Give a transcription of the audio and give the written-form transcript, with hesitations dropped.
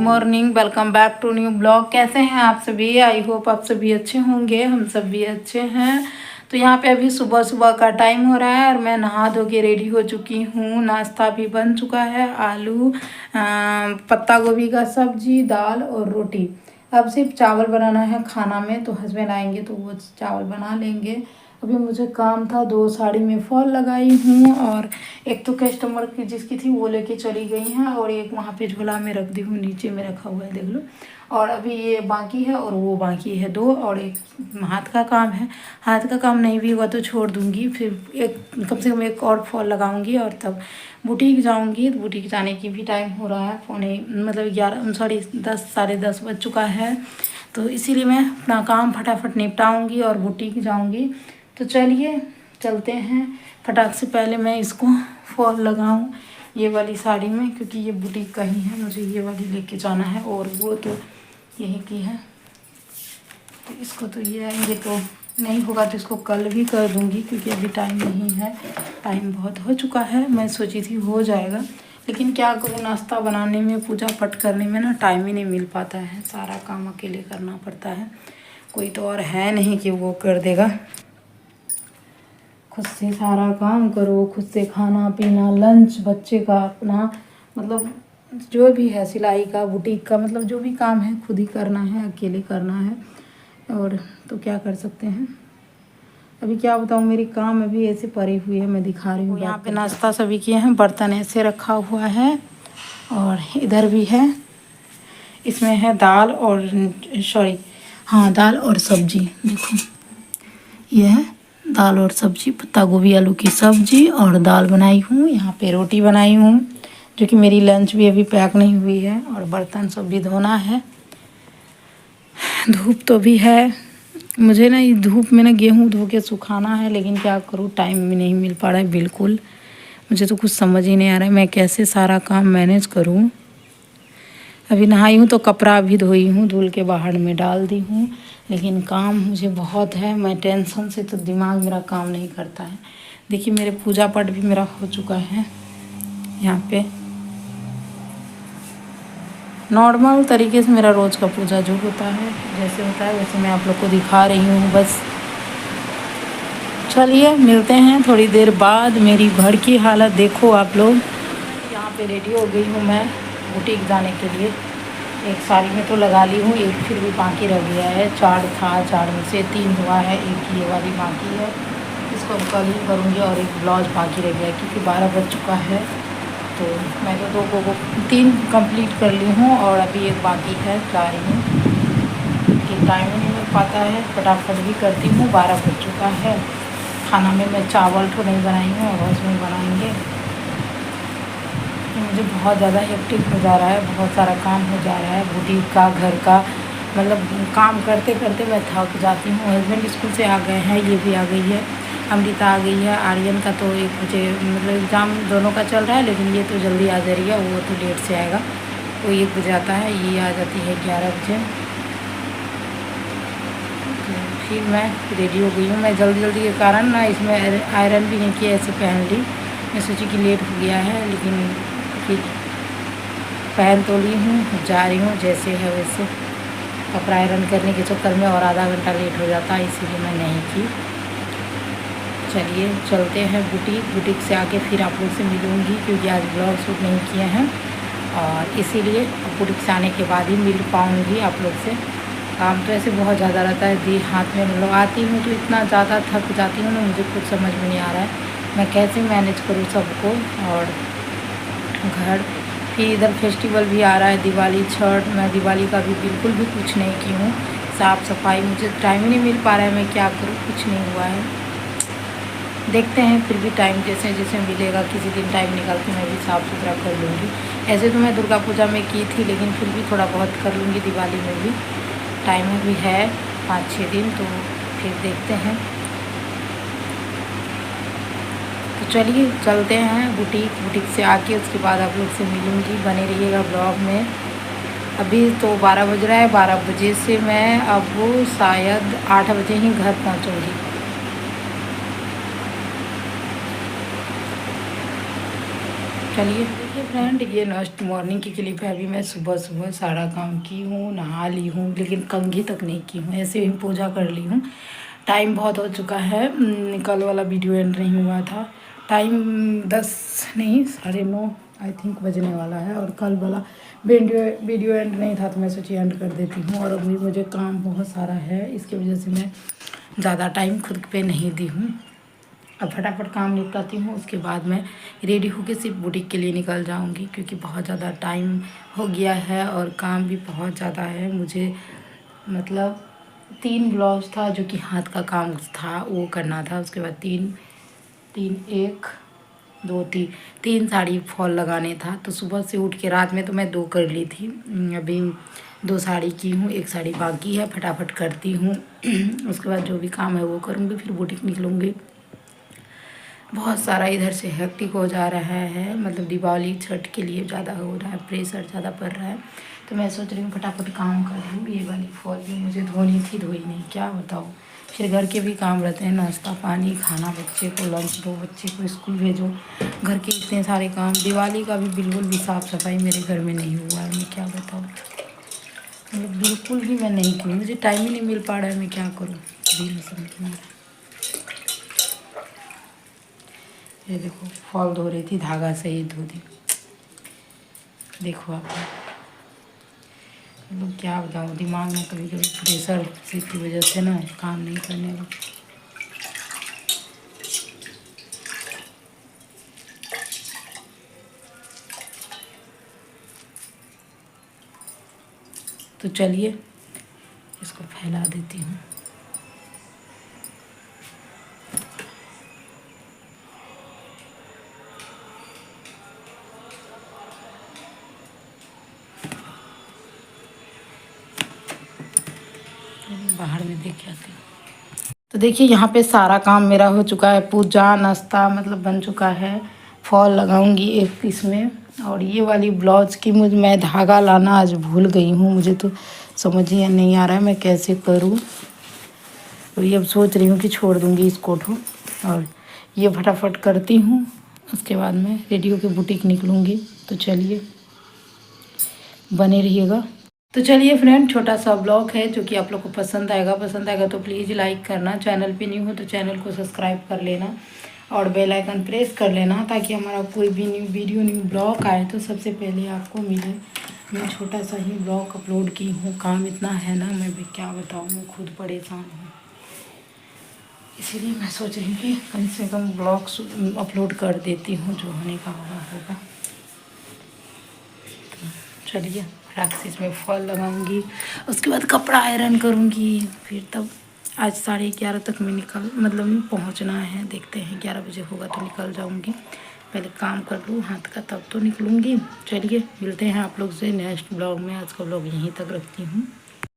Morning, welcome back to new blog. कैसे हैं आप सभी? आई होप आप सभी अच्छे होंगे। हम सब भी अच्छे हैं। तो यहाँ पे अभी सुबह सुबह का टाइम हो रहा है और मैं नहा धो के रेडी हो चुकी हूँ। नाश्ता भी बन चुका है, आलू पत्ता गोभी का सब्जी, दाल और रोटी। अब सिर्फ चावल बनाना है खाना में, तो हस्बैंड आएंगे तो वो चावल बना लेंगे। अभी मुझे काम था, 2 साड़ी में फॉल लगाई हूँ और एक तो कस्टमर की जिसकी थी वो लेके चली गई हैं और एक वहाँ पे झोला में रख दी हूँ, नीचे में रखा हुआ है देख लो। और अभी ये बाकी है और वो बाकी है 2, और एक हाथ का काम है। हाथ का काम नहीं भी हुआ तो छोड़ दूँगी, फिर एक कम से कम एक और फॉल लगाऊंगी और तब बुटीक जाऊंगी। तो बुटीक जाने की भी टाइम हो रहा है, पौने मतलब 11 साढ़े 10 बज चुका है। तो इसीलिए मैं अपना काम फटाफट निपटाऊंगी और बुटीक जाऊंगी। तो चलिए चलते हैं। फटाक से पहले मैं इसको फॉल लगाऊं ये वाली साड़ी में, क्योंकि ये बुटीक का ही है, मुझे ये वाली लेके जाना है और वो तो यही की है। तो इसको तो ये आएंगे तो नहीं होगा तो इसको कल भी कर दूंगी, क्योंकि अभी टाइम नहीं है, टाइम बहुत हो चुका है। मैं सोची थी हो जाएगा, लेकिन क्या करूँ, नाश्ता बनाने में, पूजा पाठ करने में ना टाइम ही नहीं मिल पाता है। सारा काम अकेले करना पड़ता है, कोई तो और है नहीं कि वो कर देगा। खुद से सारा काम करो, खुद से खाना पीना, लंच, बच्चे का अपना, मतलब जो भी है, सिलाई का, बुटीक का, मतलब जो भी काम है खुद ही करना है, अकेले करना है। और तो क्या कर सकते हैं। अभी क्या बताऊँ, मेरी काम अभी ऐसे पड़ी हुई है, मैं दिखा रही हूँ। यहाँ पे नाश्ता सभी किए हैं, बर्तन ऐसे रखा हुआ है और इधर भी है। इसमें है दाल और दाल और सब्जी। देखो ये है दाल और सब्जी, पत्ता गोभी आलू की सब्जी और दाल बनाई हूँ। यहाँ पे रोटी बनाई हूँ, जो कि मेरी लंच भी अभी पैक नहीं हुई है। और बर्तन सब भी धोना है। धूप तो भी है, मुझे ना इस धूप में ना गेहूँ धो के सुखाना है, लेकिन क्या करूँ, टाइम भी नहीं मिल पा रहा है बिल्कुल। मुझे तो कुछ समझ ही नहीं आ रहा है मैं कैसे सारा काम मैनेज करूँ। अभी नहाई हूँ तो कपड़ा भी धोई हूँ, धुल के बाहर में डाल दी हूँ, लेकिन काम मुझे बहुत है। मैं टेंशन से तो दिमाग मेरा काम नहीं करता है। देखिए मेरे पूजा पाठ भी मेरा हो चुका है। यहाँ पे नॉर्मल तरीके से मेरा रोज़ का पूजा जो होता है, जैसे होता है वैसे मैं आप लोग को दिखा रही हूँ बस। चलिए मिलते हैं थोड़ी देर बाद। मेरी घर की हालत देखो आप लोग। यहाँ पे रेडी हो गई हूँ मैं बुटीक जाने के लिए। एक साड़ी में तो लगा ली हूँ, एक फिर भी बाकी रह गया है। 4 था, 4 में से 3 हुआ है, एक ये वाली बाकी है, इसको कल ही करूँगी। और एक ब्लाउज बाकी रह गया है, क्योंकि 12 बज चुका है। तो मैं तो 3 कंप्लीट कर ली हूँ और अभी एक बाकी है, जा रही हूँ कि टाइम ही नहीं मिल पाता है। फटाफट भी करती हूँ, 12 बज चुका है। खाना में मैं चावल तो नहीं बनाई हूँ और उसमें बनाएंगे। मुझे बहुत ज़्यादा हेक्टिक हो जा रहा है, बहुत सारा काम हो जा रहा है, बुटीक का, घर का, मतलब काम करते करते मैं थक जाती हूँ। हस्बैंड स्कूल से आ गए हैं, ये भी आ गई है, अमृता आ गई है। आर्यन का तो 1 बजे मतलब एग्ज़ाम दोनों का चल रहा है, लेकिन ये तो जल्दी आ जा रही है, वो तो लेट से आएगा, वो 1 बजे आता है, ये आ जाती है 11 बजे। तो फिर मैं रेडी हो गई हूँ। मैं जल्दी के कारण ना इसमें आयरन भी नहीं किया, ऐसे पहन ली। मैं सोची कि लेट हो गया है, लेकिन फिर पहन तो ली हूँ, जा रही हूँ जैसे है वैसे। कपड़ा आयरन करने के चक्कर में और आधा घंटा लेट हो जाता है, इसीलिए मैं नहीं की। चलिए चलते हैं बुटीक से आके फिर आप लोग से मिलूँगी, क्योंकि आज ब्लॉग शूट नहीं किए हैं और इसीलिए बुटीक से आने के बाद ही मिल पाऊँगी आप लोग से। काम तो ऐसे बहुत ज़्यादा रहता है, दी हाथ में मतलब आती हूँ तो इतना ज़्यादा थक जाती हूँ ना, मुझे कुछ समझ में नहीं आ रहा है मैं कैसे मैनेज करूँ सबको। और घर फिर इधर फेस्टिवल भी आ रहा है, दिवाली, छठ। मैं दिवाली का भी बिल्कुल भी कुछ नहीं की हूँ, साफ़ सफाई, मुझे टाइम ही नहीं मिल पा रहा है, मैं क्या करूँ, कुछ नहीं हुआ है। देखते हैं फिर भी टाइम जैसे जैसे मिलेगा, किसी दिन टाइम निकाल के मैं भी साफ़ सुथरा कर लूँगी। ऐसे तो मैं दुर्गा पूजा में की थी, लेकिन फिर भी थोड़ा बहुत कर लूँगी दिवाली में भी। टाइम भी है 5-6 दिन, तो फिर देखते हैं। तो चलिए चलते हैं बुटीक से आके उसके बाद आप लोग से मिलूँगी। बने रहिएगा ब्लॉग में। अभी तो 12 बज रहा है, 12 बजे से मैं अब शायद 8 बजे ही घर पहुँचूँगी। चलिए देखिए फ्रेंड, ये नेक्स्ट मॉर्निंग की क्लिप है। अभी मैं सुबह सुबह सारा काम की हूँ, नहा ली हूँ, लेकिन कंघी तक नहीं की हूँ, ऐसे ही पूजा कर ली हूँ। टाइम बहुत हो चुका है, कल वाला वीडियो एंड नहीं हुआ था। टाइम 10 नहीं 9:30 आई थिंक बजने वाला है, और कल वाला वीडियो एंड नहीं था तो मैं सोची एंड कर देती हूँ। और अभी मुझे काम बहुत सारा है, इसकी वजह से मैं ज़्यादा टाइम खुद पे नहीं दी हूँ। अब फटाफट काम निपटाती हूँ, उसके बाद मैं रेडी होकर सिर्फ बुटीक के लिए निकल जाऊँगी, क्योंकि बहुत ज़्यादा टाइम हो गया है और काम भी बहुत ज़्यादा है। मुझे मतलब 3 ब्लाउज था जो कि हाथ का काम था, वो करना था। उसके बाद 3 साड़ी फॉल लगाने था। तो सुबह से उठ के रात में तो मैं 2 कर ली थी, अभी 2 साड़ी की हूँ, 1 साड़ी बाकी है, फटाफट करती हूँ। उसके बाद जो भी काम है वो करूँगी, फिर बुटीक निकलूँगी। बहुत सारा इधर से हेक्टिक हो जा रहा है, मतलब दिवाली छठ के लिए ज़्यादा हो रहा है, प्रेशर ज़्यादा पड़ रहा है। तो मैं सोच रही हूँ फटाफट काम कर लूँ। ये वाली फॉल भी मुझे धोनी थी, धोई नहीं, क्या बताऊँ। फिर घर के भी काम रहते हैं, नाश्ता पानी, खाना, बच्चे को लंच दो, बच्चे को स्कूल भेजो, घर के इतने सारे काम। दिवाली का भी बिल्कुल भी साफ़ सफाई मेरे घर में नहीं हुआ है, मैं क्या बताऊँ। मतलब बिल्कुल भी मैं नहीं की, मुझे टाइम ही नहीं मिल पा रहा है, मैं क्या करूँ, अभी नहीं समझ में आ रहा है। ये देखो फॉल धो रही थी, धागा से ही धो दी। देखो आप, मतलब क्या बताऊँ, दिमाग में कभी कभी प्रेशर की वजह से ना काम नहीं करने लगता। तो चलिए इसको फैला देती हूँ। बाहर में देख के आती हूँ। तो देखिए यहाँ पे सारा काम मेरा हो चुका है, पूजा नाश्ता मतलब बन चुका है। फॉल लगाऊंगी एक इसमें, और ये वाली ब्लाउज की मैं धागा लाना आज भूल गई हूँ, मुझे तो समझ ही नहीं आ रहा है मैं कैसे करूँ। तो ये अब सोच रही हूँ कि छोड़ दूँगी इसको तो, और ये फटाफट करती हूँ, उसके बाद मैं रेडी होकर बुटीक निकलूँगी। तो चलिए बने रहिएगा। तो चलिए फ्रेंड, छोटा सा ब्लॉग है जो कि आप लोग को पसंद आएगा तो प्लीज़ लाइक करना, चैनल पे न्यू हो तो चैनल को सब्सक्राइब कर लेना और बेल आइकन प्रेस कर लेना, ताकि हमारा कोई भी न्यू वीडियो न्यू ब्लॉग आए तो सबसे पहले आपको मिले। मैं छोटा सा ही ब्लॉग अपलोड की हूँ, काम इतना है ना, मैं भी क्या बताऊँ, मैं खुद परेशान हूँ। इसीलिए मैं सोच रही हूँ कि कम से कम ब्लॉग अपलोड कर देती हूँ, जो होने का होगा। चलिए फटाक से इसमें फॉल लगाऊंगी, उसके बाद कपड़ा आयरन करूंगी, फिर तब आज 11:30 तक मैं मतलब पहुंचना है। देखते हैं 11 बजे होगा तो निकल जाऊंगी। पहले काम कर लूँ हाथ का, तब तो निकलूंगी। चलिए मिलते हैं आप लोग से नेक्स्ट ब्लॉग में। आज का ब्लॉग यहीं तक रखती हूँ।